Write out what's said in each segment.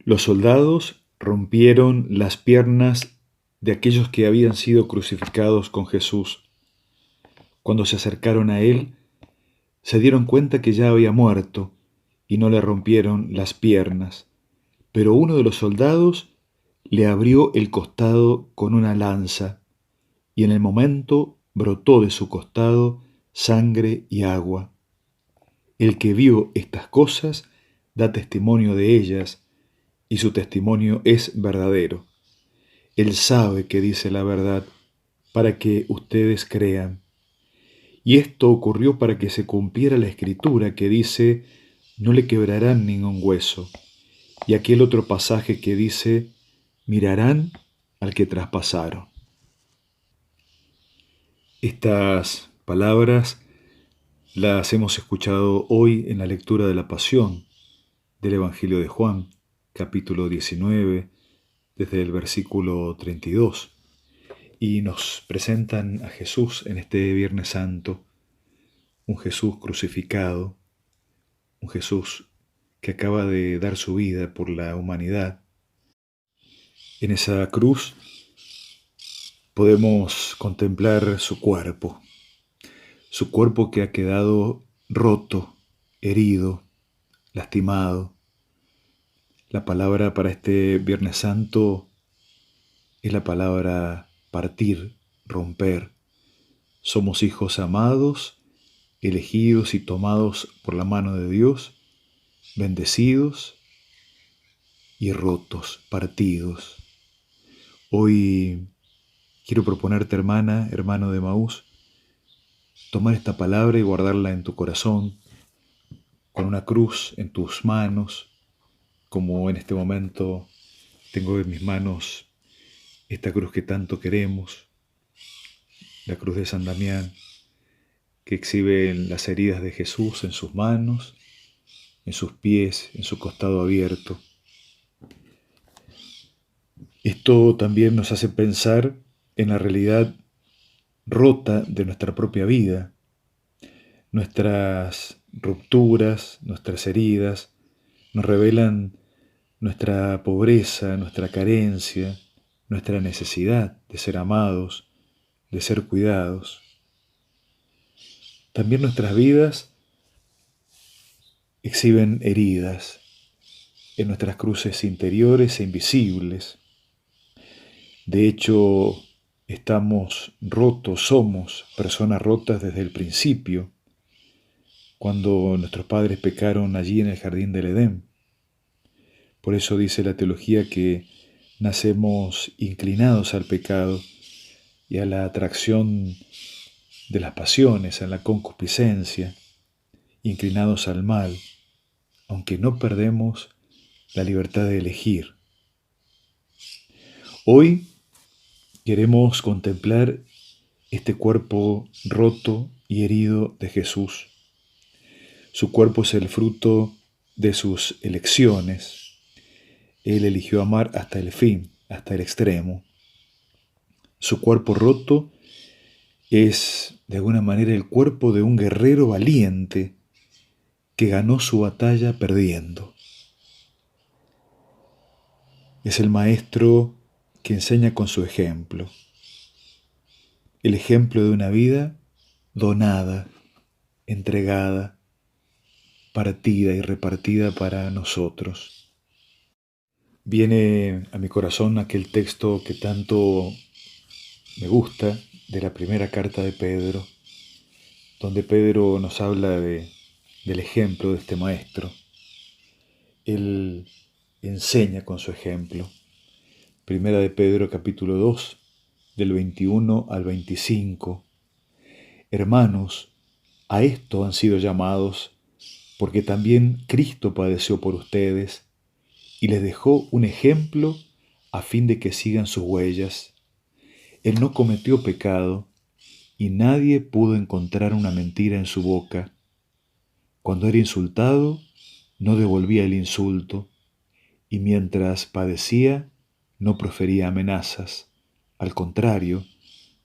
Los soldados rompieron las piernas de aquellos que habían sido crucificados con Jesús. Cuando se acercaron a él, se dieron cuenta que ya había muerto y no le rompieron las piernas. Pero uno de los soldados le abrió el costado con una lanza, y en el momento brotó de su costado sangre y agua. El que vio estas cosas da testimonio de ellas, y su testimonio es verdadero. Él sabe que dice la verdad, para que ustedes crean. Y esto ocurrió para que se cumpliera la escritura que dice, no le quebrarán ningún hueso. Y aquel otro pasaje que dice, mirarán al que traspasaron. Estas palabras las hemos escuchado hoy en la lectura de la Pasión del Evangelio de Juan, capítulo 19, desde el versículo 32. Y nos presentan a Jesús en este Viernes Santo, un Jesús crucificado, un Jesús que acaba de dar su vida por la humanidad. En esa cruz podemos contemplar su cuerpo que ha quedado roto, herido, lastimado. La palabra para este Viernes Santo es la palabra partir, romper. Somos hijos amados, elegidos y tomados por la mano de Dios, bendecidos y rotos, partidos. Hoy quiero proponerte, hermana, hermano de Emaús, tomar esta palabra y guardarla en tu corazón, con una cruz en tus manos, como en este momento tengo en mis manos esta cruz que tanto queremos, la cruz de San Damián, que exhibe las heridas de Jesús en sus manos, en sus pies, en su costado abierto. Esto también nos hace pensar en la realidad rota de nuestra propia vida, nuestras rupturas, nuestras heridas, nos revelan nuestra pobreza, nuestra carencia, nuestra necesidad de ser amados, de ser cuidados. También nuestras vidas exhiben heridas en nuestras cruces interiores e invisibles. De hecho, estamos rotos, somos personas rotas desde el principio, cuando nuestros padres pecaron allí en el jardín del Edén. Por eso dice la teología que nacemos inclinados al pecado y a la atracción de las pasiones, a la concupiscencia, inclinados al mal, aunque no perdemos la libertad de elegir. Hoy queremos contemplar este cuerpo roto y herido de Jesús. Su cuerpo es el fruto de sus elecciones. Él eligió amar hasta el fin, hasta el extremo. Su cuerpo roto es, de alguna manera, el cuerpo de un guerrero valiente que ganó su batalla perdiendo. Es el maestro que enseña con su ejemplo. El ejemplo de una vida donada, entregada, partida y repartida para nosotros. Viene a mi corazón aquel texto que tanto me gusta de la primera carta de Pedro, donde Pedro nos habla del ejemplo de este maestro. Él enseña con su ejemplo. Primera de Pedro capítulo 2, del 21 al 25. Hermanos, a esto han sido llamados, porque también Cristo padeció por ustedes y les dejó un ejemplo a fin de que sigan sus huellas. Él no cometió pecado y nadie pudo encontrar una mentira en su boca. Cuando era insultado, no devolvía el insulto, y mientras padecía, no profería amenazas. Al contrario,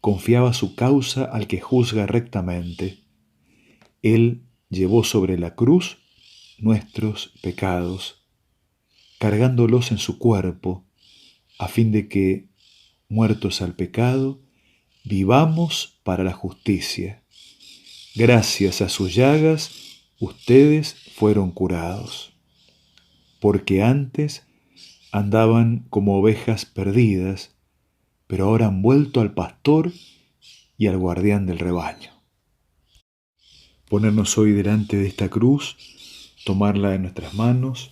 confiaba su causa al que juzga rectamente. Él llevó sobre la cruz nuestros pecados. cargándolos en su cuerpo, a fin de que, muertos al pecado, vivamos para la justicia. Gracias a sus llagas, ustedes fueron curados. Porque antes andaban como ovejas perdidas, pero ahora han vuelto al pastor y al guardián del rebaño. Ponernos hoy delante de esta cruz, tomarla en nuestras manos,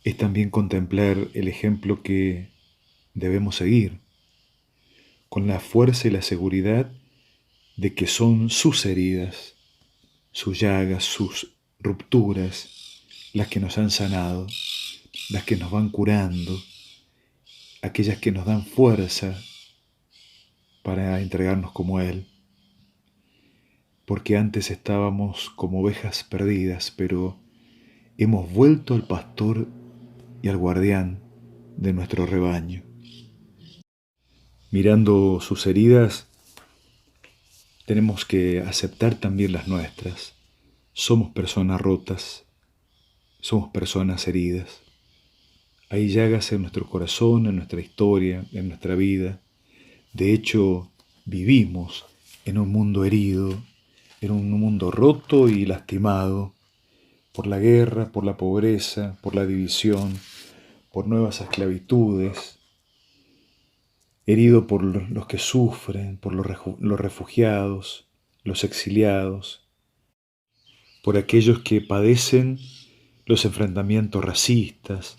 es también contemplar el ejemplo que debemos seguir, con la fuerza y la seguridad de que son sus heridas, sus llagas, sus rupturas, las que nos han sanado, las que nos van curando, aquellas que nos dan fuerza para entregarnos como Él. Porque antes estábamos como ovejas perdidas, pero hemos vuelto al pastor y al guardián de nuestro rebaño. Mirando sus heridas, tenemos que aceptar también las nuestras. Somos personas rotas, somos personas heridas. Hay llagas en nuestro corazón, en nuestra historia, en nuestra vida. De hecho, vivimos en un mundo herido, en un mundo roto y lastimado por la guerra, por la pobreza, por la división, por nuevas esclavitudes, herido por los que sufren, por los refugiados, los exiliados, por aquellos que padecen los enfrentamientos racistas,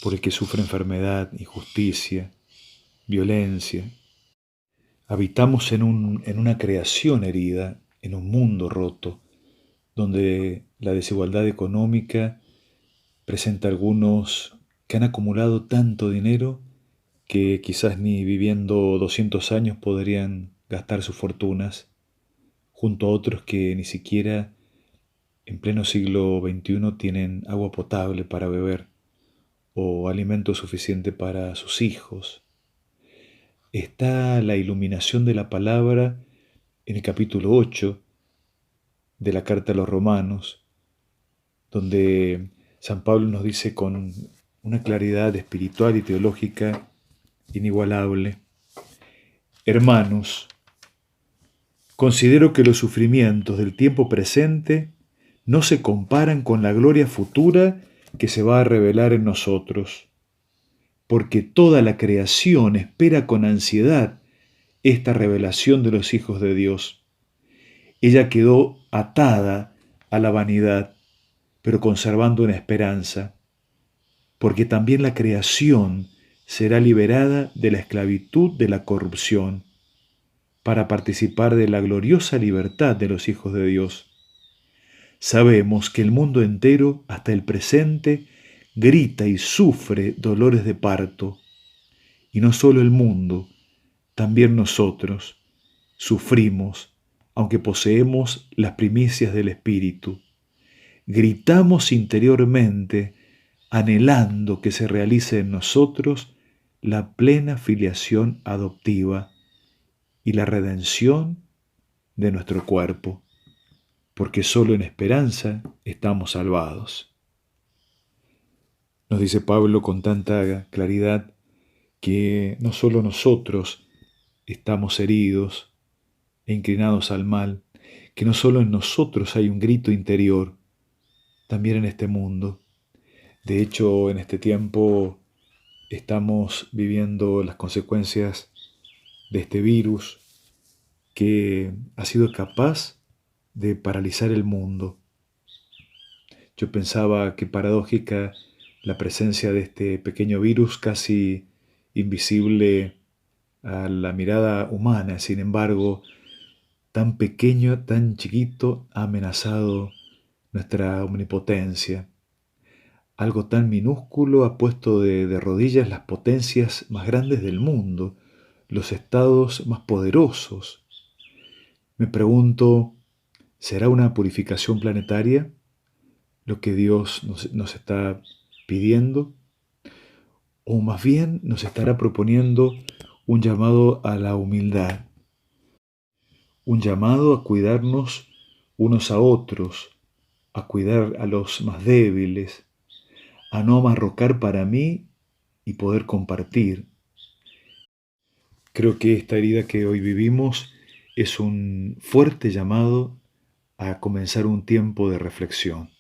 por el que sufre enfermedad, injusticia, violencia. Habitamos en una creación herida, en un mundo roto, donde la desigualdad económica presenta a algunos que han acumulado tanto dinero que quizás ni viviendo 200 años podrían gastar sus fortunas, junto a otros que ni siquiera en pleno siglo XXI tienen agua potable para beber o alimento suficiente para sus hijos. Está la iluminación de la palabra en el capítulo 8 de la carta a los Romanos, donde San Pablo nos dice con una claridad espiritual y teológica inigualable: hermanos, considero que los sufrimientos del tiempo presente no se comparan con la gloria futura que se va a revelar en nosotros, porque toda la creación espera con ansiedad esta revelación de los hijos de Dios. Ella quedó atada a la vanidad, pero conservando una esperanza, porque también la creación será liberada de la esclavitud de la corrupción, para participar de la gloriosa libertad de los hijos de Dios. Sabemos que el mundo entero, hasta el presente, grita y sufre dolores de parto, y no solo el mundo, también nosotros sufrimos, aunque poseemos las primicias del Espíritu. Gritamos interiormente, anhelando que se realice en nosotros la plena filiación adoptiva y la redención de nuestro cuerpo, porque solo en esperanza estamos salvados. Nos dice Pablo con tanta claridad que no solo nosotros estamos heridos e inclinados al mal, que no solo en nosotros hay un grito interior, también en este mundo. De hecho, en este tiempo estamos viviendo las consecuencias de este virus que ha sido capaz de paralizar el mundo. Yo pensaba que paradójica la presencia de este pequeño virus casi invisible a la mirada humana. Sin embargo, tan pequeño, tan chiquito, ha amenazado nuestra omnipotencia. Algo tan minúsculo ha puesto de rodillas las potencias más grandes del mundo, los estados más poderosos. Me pregunto, ¿será una purificación planetaria lo que Dios nos está pidiendo? ¿O más bien nos estará proponiendo un llamado a la humildad? Un llamado a cuidarnos unos a otros, a cuidar a los más débiles, a no amarrocar para mí y poder compartir. Creo que esta herida que hoy vivimos es un fuerte llamado a comenzar un tiempo de reflexión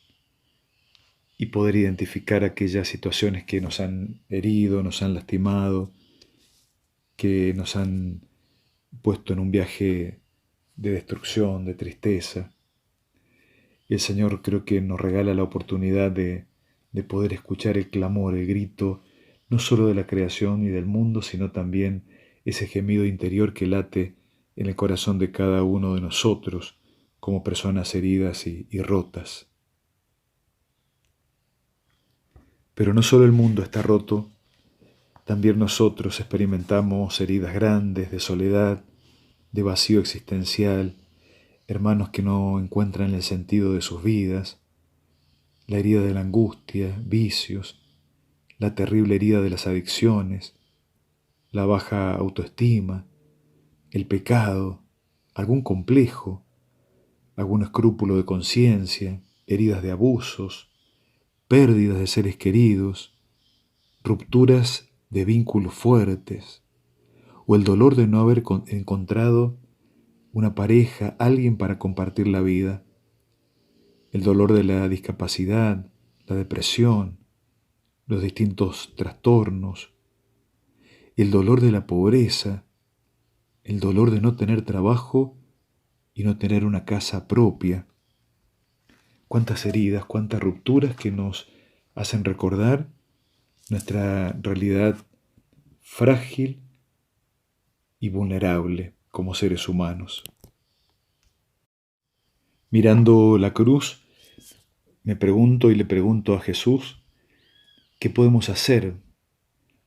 y poder identificar aquellas situaciones que nos han herido, nos han lastimado, que nos han puesto en un viaje de destrucción, de tristeza. El Señor creo que nos regala la oportunidad de poder escuchar el clamor, el grito, no solo de la creación y del mundo, sino también ese gemido interior que late en el corazón de cada uno de nosotros como personas heridas y rotas. Pero no solo el mundo está roto, también nosotros experimentamos heridas grandes de soledad, de vacío existencial, hermanos que no encuentran el sentido de sus vidas, la herida de la angustia, vicios, la terrible herida de las adicciones, la baja autoestima, el pecado, algún complejo, algún escrúpulo de conciencia, heridas de abusos, pérdidas de seres queridos, rupturas de vínculos fuertes, o el dolor de no haber encontrado una pareja, alguien para compartir la vida, el dolor de la discapacidad, la depresión, los distintos trastornos, el dolor de la pobreza, el dolor de no tener trabajo y no tener una casa propia. Cuántas heridas, cuántas rupturas que nos hacen recordar nuestra realidad frágil y vulnerable como seres humanos. Mirando la cruz, me pregunto y le pregunto a Jesús, ¿qué podemos hacer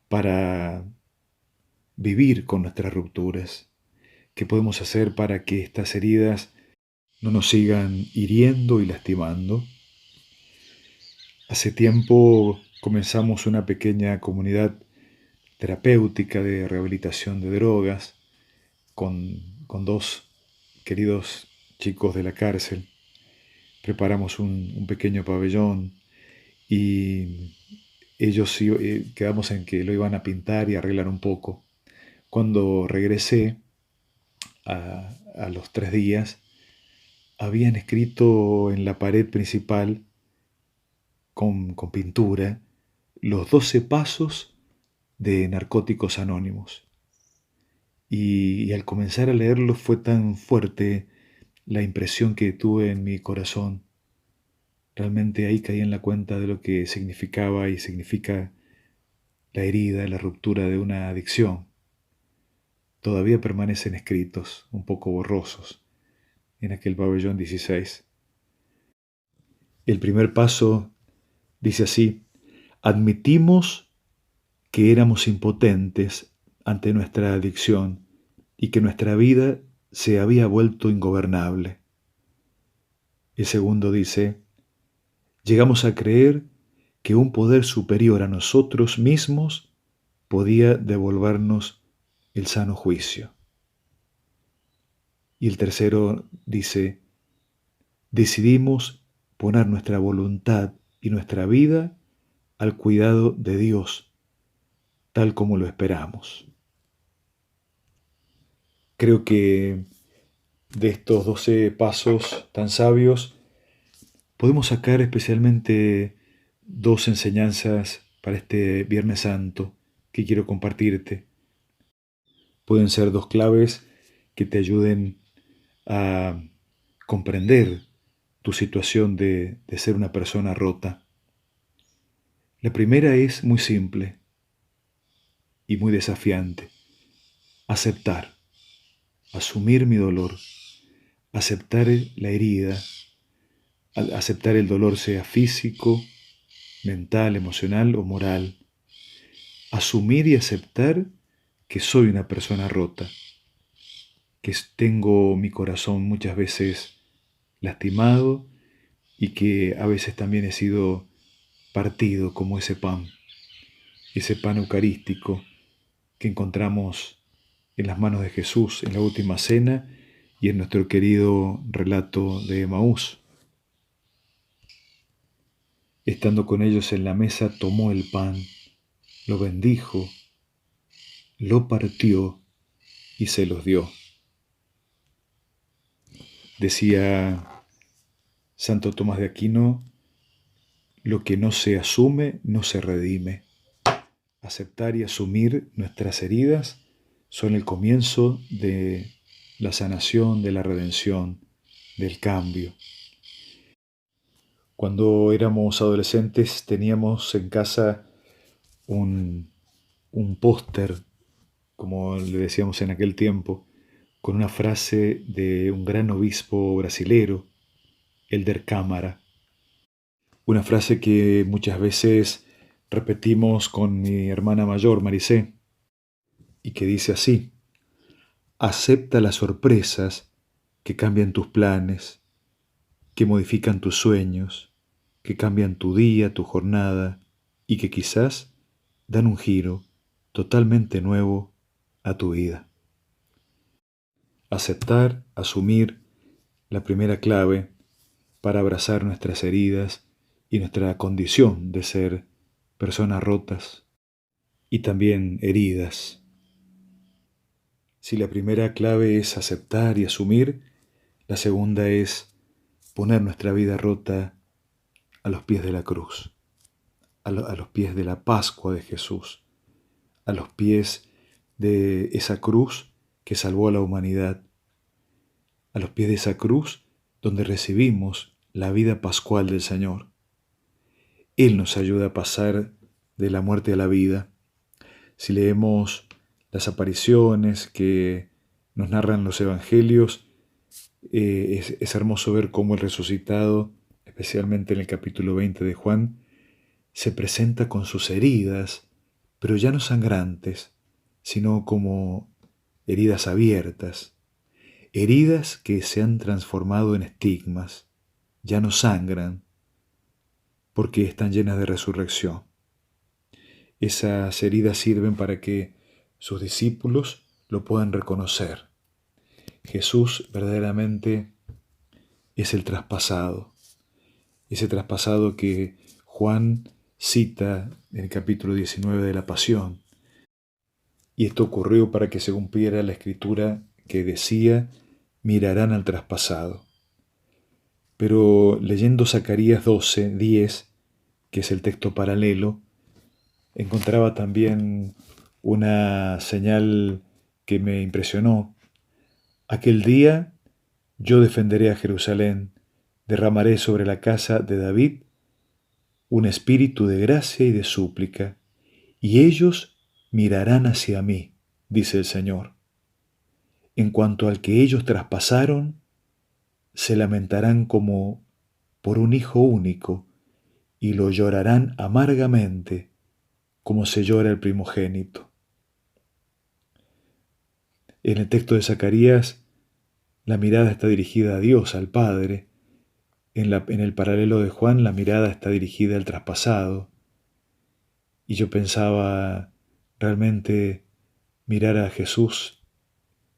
para vivir con nuestras rupturas? ¿Qué podemos hacer para que estas heridas no nos sigan hiriendo y lastimando? Hace tiempo comenzamos una pequeña comunidad terapéutica de rehabilitación de drogas con dos queridos chicos de la cárcel. Preparamos un pequeño pabellón y ellos quedamos en que lo iban a pintar y arreglar un poco. Cuando regresé a los 3 días, habían escrito en la pared principal con pintura los 12 pasos de Narcóticos Anónimos. Y al comenzar a leerlo fue tan fuerte la impresión que tuve en mi corazón. Realmente ahí caí en la cuenta de lo que significaba y significa la herida, la ruptura de una adicción. Todavía permanecen escritos, un poco borrosos, en aquel pabellón 16. El primer paso dice así: admitimos que éramos impotentes ante nuestra adicción y que nuestra vida se había vuelto ingobernable. El segundo dice: llegamos a creer que un poder superior a nosotros mismos podía devolvernos el sano juicio. Y el tercero dice: decidimos poner nuestra voluntad y nuestra vida al cuidado de Dios, tal como lo esperamos. Creo que de estos 12 pasos tan sabios podemos sacar especialmente 2 enseñanzas para este Viernes Santo que quiero compartirte. Pueden ser 2 claves que te ayuden a comprender tu situación de ser una persona rota. La primera es muy simple y muy desafiante: aceptar, asumir mi dolor, aceptar la herida, aceptar el dolor, sea físico, mental, emocional o moral. Asumir y aceptar que soy una persona rota, que tengo mi corazón muchas veces lastimado y que a veces también he sido partido como ese pan eucarístico que encontramos en las manos de Jesús en la última cena y en nuestro querido relato de Emaús. Estando con ellos en la mesa, tomó el pan, lo bendijo, lo partió y se los dio. Decía Santo Tomás de Aquino, lo que no se asume no se redime. Aceptar y asumir nuestras heridas son el comienzo de la sanación, de la redención, del cambio. Cuando éramos adolescentes teníamos en casa un póster, como le decíamos en aquel tiempo, con una frase de un gran obispo brasilero, Elder Câmara. Una frase que muchas veces repetimos con mi hermana mayor, Maricé, y que dice así: acepta las sorpresas que cambian tus planes, que modifican tus sueños, que cambian tu día, tu jornada, y que quizás dan un giro totalmente nuevo a tu vida. Aceptar, asumir, la primera clave para abrazar nuestras heridas y nuestra condición de ser personas rotas y también heridas. Si la primera clave es aceptar y asumir, la segunda es poner nuestra vida rota a los pies de la cruz, a los pies de la Pascua de Jesús, a los pies de esa cruz que salvó a la humanidad, a los pies de esa cruz donde recibimos la vida pascual del Señor. Él nos ayuda a pasar de la muerte a la vida. Si leemos las apariciones que nos narran los evangelios, es hermoso ver cómo el resucitado, especialmente en el capítulo 20 de Juan, se presenta con sus heridas, pero ya no sangrantes, sino como heridas abiertas, heridas que se han transformado en estigmas, ya no sangran, porque están llenas de resurrección. Esas heridas sirven para que sus discípulos lo puedan reconocer. Jesús verdaderamente es el traspasado, ese traspasado que Juan cita en el capítulo 19 de la Pasión. Y esto ocurrió para que se cumpliera la escritura que decía: mirarán al traspasado. Pero leyendo Zacarías 12:10, que es el texto paralelo, encontraba también una señal que me impresionó. Aquel día yo defenderé a Jerusalén, derramaré sobre la casa de David un espíritu de gracia y de súplica, y ellos mirarán hacia mí, dice el Señor. En cuanto al que ellos traspasaron, se lamentarán como por un hijo único, y lo llorarán amargamente, como se llora el primogénito. En el texto de Zacarías, la mirada está dirigida a Dios, al Padre. En el paralelo de Juan, la mirada está dirigida al traspasado. Y yo pensaba, realmente mirar a Jesús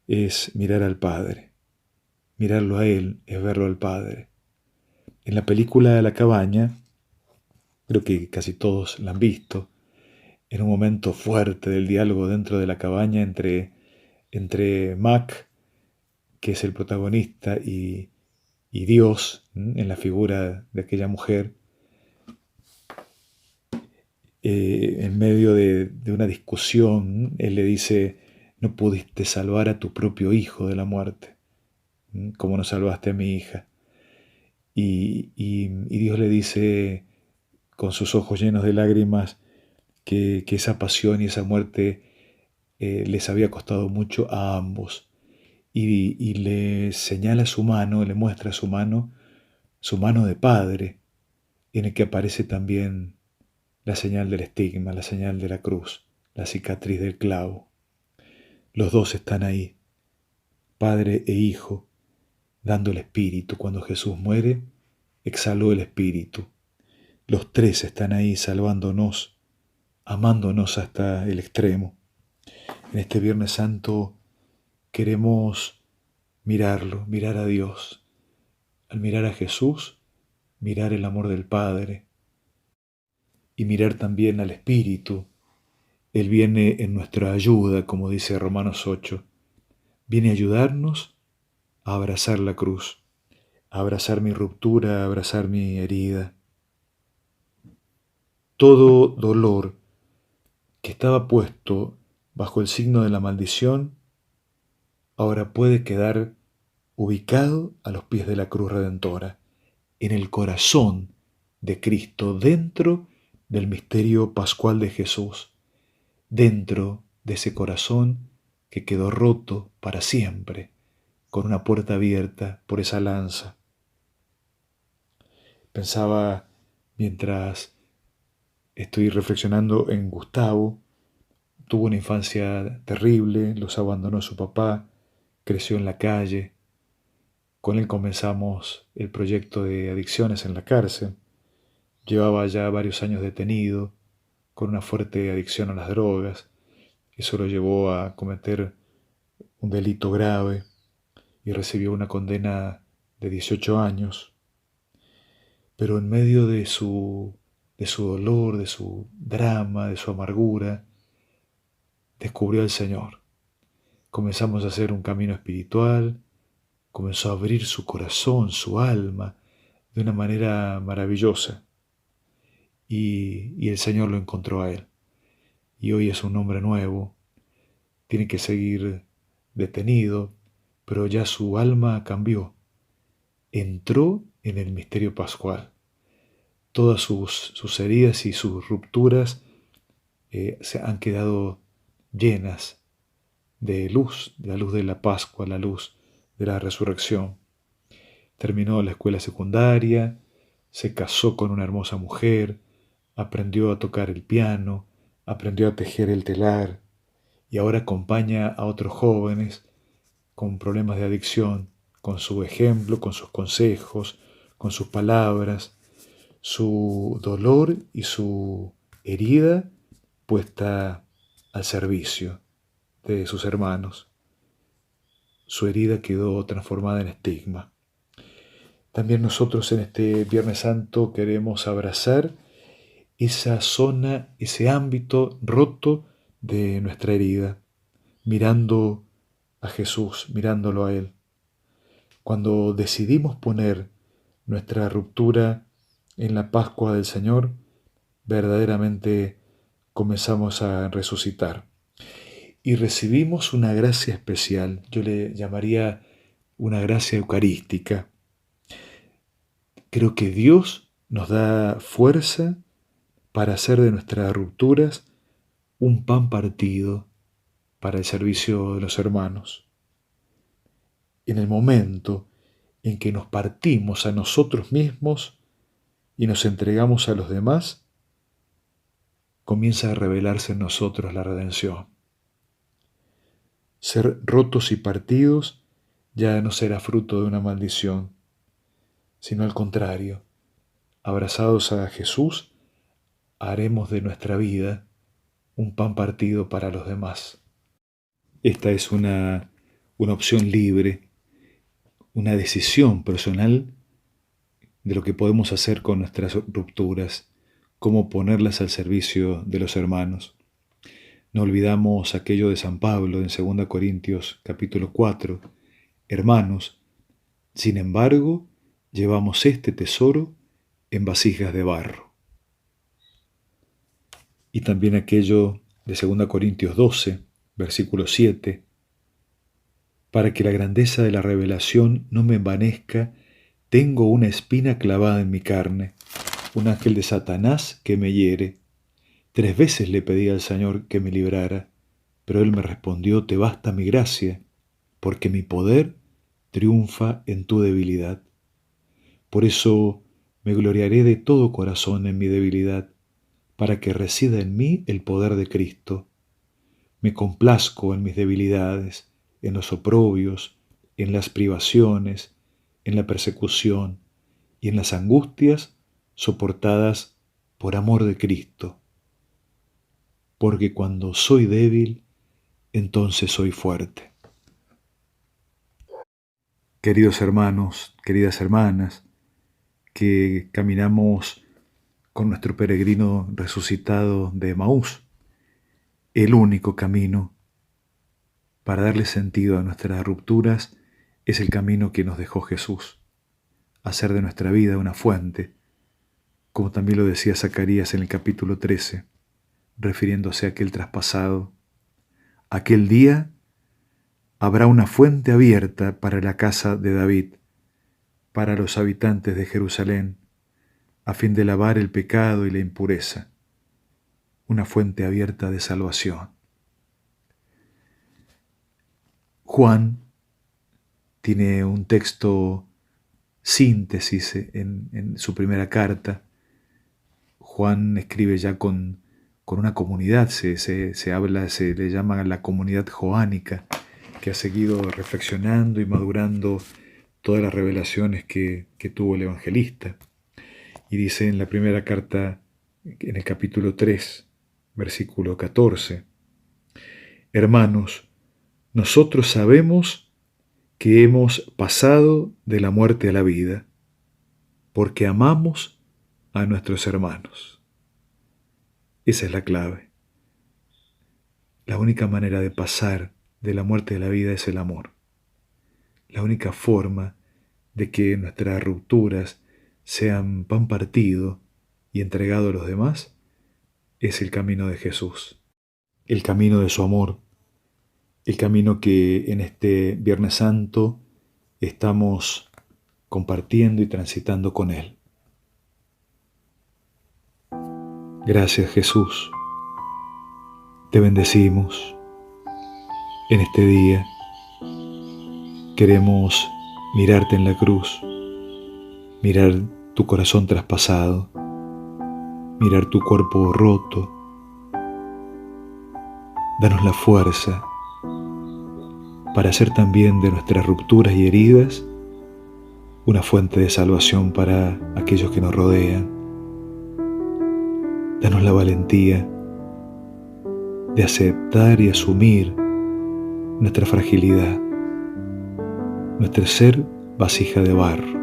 es mirar al Padre. Mirarlo a Él es verlo al Padre. En la película La Cabaña, creo que casi todos la han visto, en un momento fuerte del diálogo dentro de la cabaña entre Mac, que es el protagonista, y Dios, en la figura de aquella mujer, en medio de una discusión, él le dice: no pudiste salvar a tu propio hijo de la muerte, como no salvaste a mi hija. Y Dios le dice, con sus ojos llenos de lágrimas, que esa pasión y esa muerte les había costado mucho a ambos. Y le señala su mano, le muestra su mano de padre, en el que aparece también la señal del estigma, la señal de la cruz, la cicatriz del clavo. Los dos están ahí, padre e hijo, dando el espíritu. Cuando Jesús muere, exhaló el espíritu. Los tres están ahí salvándonos, amándonos hasta el extremo. En este Viernes Santo queremos mirarlo, mirar a Dios. Al mirar a Jesús, mirar el amor del Padre, y mirar también al Espíritu. Él viene en nuestra ayuda, como dice Romanos 8. Viene a ayudarnos a abrazar la cruz, a abrazar mi ruptura, a abrazar mi herida. Todo dolor que estaba puesto bajo el signo de la maldición, ahora puede quedar ubicado a los pies de la cruz redentora, en el corazón de Cristo, dentro del misterio pascual de Jesús, dentro de ese corazón que quedó roto para siempre, con una puerta abierta por esa lanza. Pensaba mientras estoy reflexionando en Gustavo. Tuvo una infancia terrible, los abandonó su papá, creció en la calle. Con él comenzamos el proyecto de adicciones en la cárcel. Llevaba ya varios años detenido, con una fuerte adicción a las drogas. Eso lo llevó a cometer un delito grave y recibió una condena de 18 años. Pero en medio de su dolor, de su drama, de su amargura, descubrió al Señor. Comenzamos a hacer un camino espiritual, comenzó a abrir su corazón, su alma, de una manera maravillosa. Y el Señor lo encontró a él. Y hoy es un hombre nuevo, tiene que seguir detenido, pero ya su alma cambió. Entró en el misterio pascual. Todas sus heridas y sus rupturas se han quedado llenas de luz, la luz de la Pascua, la luz de la resurrección. Terminó la escuela secundaria, se casó con una hermosa mujer, aprendió a tocar el piano, aprendió a tejer el telar y ahora acompaña a otros jóvenes con problemas de adicción, con su ejemplo, con sus consejos, con sus palabras, su dolor y su herida puesta al servicio de sus hermanos. Su herida quedó transformada en estigma. También nosotros en este Viernes Santo queremos abrazar esa zona, ese ámbito roto de nuestra herida, mirando a Jesús, mirándolo a Él. Cuando decidimos poner nuestra ruptura en la Pascua del Señor, verdaderamente comenzamos a resucitar y recibimos una gracia especial. Yo le llamaría una gracia eucarística. Creo que Dios nos da fuerza para hacer de nuestras rupturas un pan partido para el servicio de los hermanos. En el momento en que nos partimos a nosotros mismos y nos entregamos a los demás, comienza a revelarse en nosotros la redención. Ser rotos y partidos ya no será fruto de una maldición, sino al contrario, abrazados a Jesús, haremos de nuestra vida un pan partido para los demás. Esta es una opción libre, una decisión personal de lo que podemos hacer con nuestras rupturas, cómo ponerlas al servicio de los hermanos. No olvidamos aquello de San Pablo en 2 Corintios capítulo 4. Hermanos, sin embargo, llevamos este tesoro en vasijas de barro. Y también aquello de 2 Corintios 12, versículo 7. Para que la grandeza de la revelación no me envanezca, tengo una espina clavada en mi carne, un ángel de Satanás que me hiere. 3 veces le pedí al Señor que me librara, pero Él me respondió: te basta mi gracia, porque mi poder triunfa en tu debilidad. Por eso me gloriaré de todo corazón en mi debilidad, para que resida en mí el poder de Cristo. Me complazco en mis debilidades, en los oprobios, en las privaciones, en la persecución y en las angustias soportadas por amor de Cristo. Porque cuando soy débil, entonces soy fuerte. Queridos hermanos, queridas hermanas, que caminamos con nuestro peregrino resucitado de Emaús. El único camino para darle sentido a nuestras rupturas es el camino que nos dejó Jesús, hacer de nuestra vida una fuente, como también lo decía Zacarías en el capítulo 13, refiriéndose a aquel traspasado. Aquel día habrá una fuente abierta para la casa de David, para los habitantes de Jerusalén, a fin de lavar el pecado y la impureza, una fuente abierta de salvación. Juan tiene un texto síntesis en su primera carta. Juan escribe ya con una comunidad, se le llama la comunidad joánica, que ha seguido reflexionando y madurando todas las revelaciones que tuvo el evangelista. Y dice en la primera carta, en el capítulo 3, versículo 14, hermanos, nosotros sabemos que hemos pasado de la muerte a la vida, porque amamos a nuestros hermanos. Esa es la clave. La única manera de pasar de la muerte a la vida es el amor. La única forma de que nuestras rupturas sean pan partido y entregado a los demás es el camino de Jesús, el camino de su amor, el camino que en este Viernes Santo estamos compartiendo y transitando con Él. Gracias, Jesús. Te bendecimos en este día. Queremos mirarte en la cruz, mirar tu corazón traspasado, mirar tu cuerpo roto. Danos la fuerza para hacer también de nuestras rupturas y heridas una fuente de salvación para aquellos que nos rodean. Danos la valentía de aceptar y asumir nuestra fragilidad, nuestro ser vasija de barro.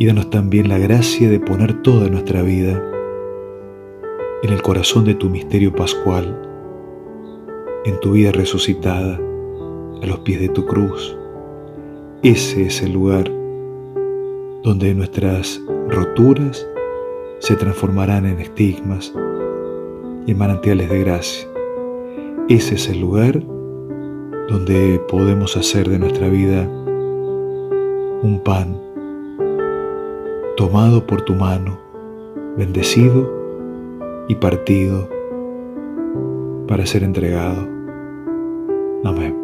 Y danos también la gracia de poner toda nuestra vida en el corazón de tu misterio pascual, en tu vida resucitada, a los pies de tu cruz. Ese es el lugar donde nuestras roturas se transformarán en estigmas y en manantiales de gracia. Ese es el lugar donde podemos hacer de nuestra vida un pan tomado por tu mano, bendecido y partido para ser entregado. Amén.